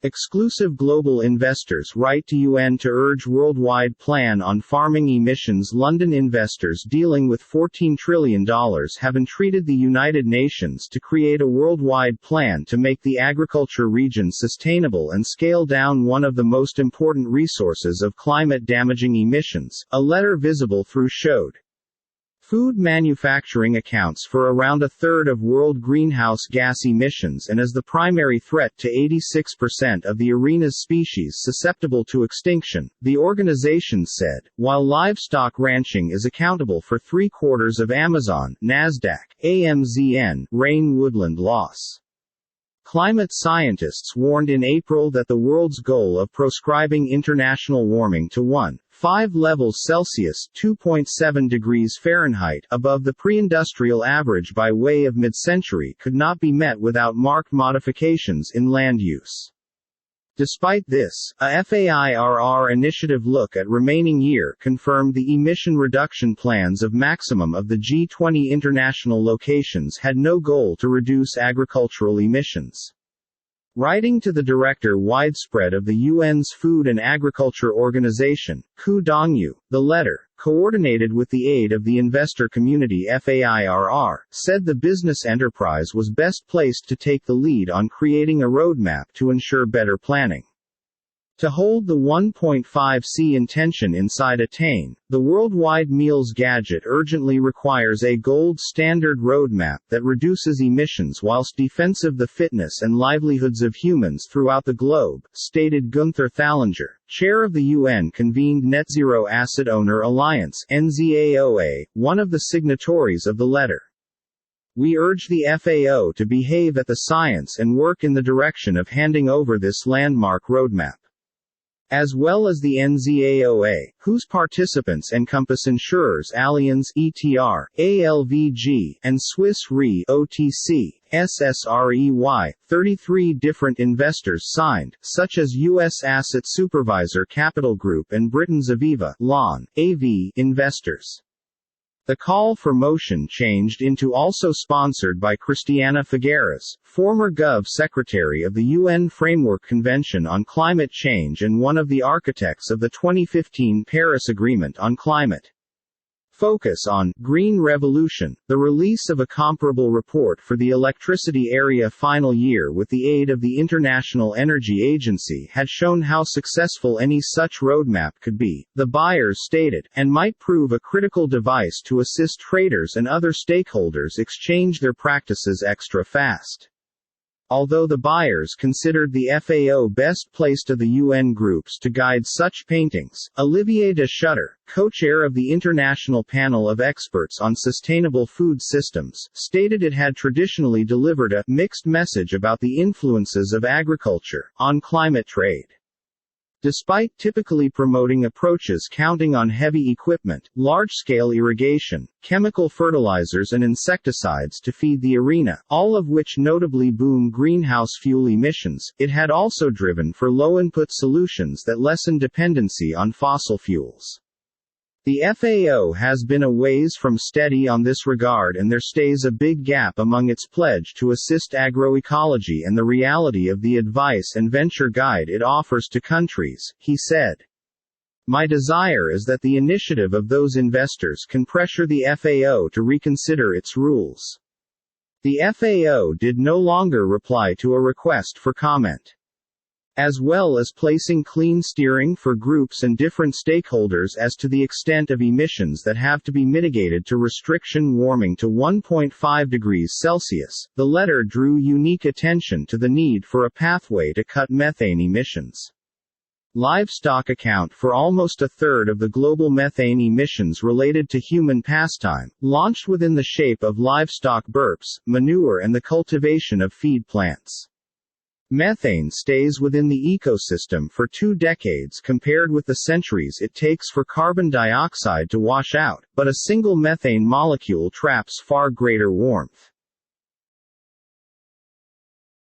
Exclusive global investors write to UN to urge worldwide plan on farming emissions. London investors dealing with $14 trillion have entreated the United Nations to create a worldwide plan to make the agriculture region sustainable and scale down one of the most important resources of climate-damaging emissions, a letter visible through showed. Food manufacturing accounts for around a third of world greenhouse gas emissions and is the primary threat to 86% of the arena's species susceptible to extinction, the organization said, while livestock ranching is accountable for 3/4 of Amazon, Nasdaq, AMZN, rain woodland loss. Climate scientists warned in April that the world's goal of proscribing international warming to 1.5 levels Celsius (2.7 degrees Fahrenheit) above the pre-industrial average by way of mid-century could not be met without marked modifications in land use. Despite this, a FAIRR initiative look at remaining year confirmed the emission reduction plans of maximum of the G20 international locations had no goal to reduce agricultural emissions. Writing to the director widespread of the UN's Food and Agriculture Organization, Ku Dongyu, the letter, coordinated with the aid of the investor community FAIRR, said the business enterprise was best placed to take the lead on creating a roadmap to ensure better planning. To hold the 1.5C intention inside attain, the worldwide meals gadget urgently requires a gold standard roadmap that reduces emissions whilst defensive the fitness and livelihoods of humans throughout the globe, stated Gunther Thallinger, chair of the UN-convened Net Zero Asset Owner Alliance (NZAOA), one of the signatories of the letter. We urge the FAO to behave at the science and work in the direction of handing over this landmark roadmap. As well as the NZAOA, whose participants encompass insurers Allianz ETR, ALVG, and Swiss Re OTC, SSREY, 33 different investors signed, such as U.S. Asset Supervisor Capital Group and Britain's Aviva Lawn, AV, investors. The call for motion changed into also sponsored by Christiana Figueres, former Gov Secretary of the UN Framework Convention on Climate Change and one of the architects of the 2015 Paris Agreement on Climate. Focus on Green Revolution, the release of a comparable report for the electricity area final year with the aid of the International Energy Agency had shown how successful any such roadmap could be, the buyers stated, and might prove a critical device to assist traders and other stakeholders exchange their practices extra fast. Although the buyers considered the FAO best placed of the UN groups to guide such paintings, Olivier de Schutter, co-chair of the International Panel of Experts on Sustainable Food Systems, stated it had traditionally delivered a mixed message about the influences of agriculture on climate trade. Despite typically promoting approaches counting on heavy equipment, large-scale irrigation, chemical fertilizers and insecticides to feed the arena, all of which notably boom greenhouse fuel emissions, it had also driven for low-input solutions that lessen dependency on fossil fuels. The FAO has been a ways from steady on this regard, and there stays a big gap among its pledge to assist agroecology and the reality of the advice and venture guide it offers to countries, he said. My desire is that the initiative of those investors can pressure the FAO to reconsider its rules. The FAO did no longer reply to a request for comment. As well as placing clean steering for groups and different stakeholders as to the extent of emissions that have to be mitigated to restriction warming to 1.5 degrees Celsius, the letter drew unique attention to the need for a pathway to cut methane emissions. Livestock account for almost a third of the global methane emissions related to human pastime, launched within the shape of livestock burps, manure and the cultivation of feed plants. Methane stays within the ecosystem for 2 decades compared with the centuries it takes for carbon dioxide to wash out, but a single methane molecule traps far greater warmth.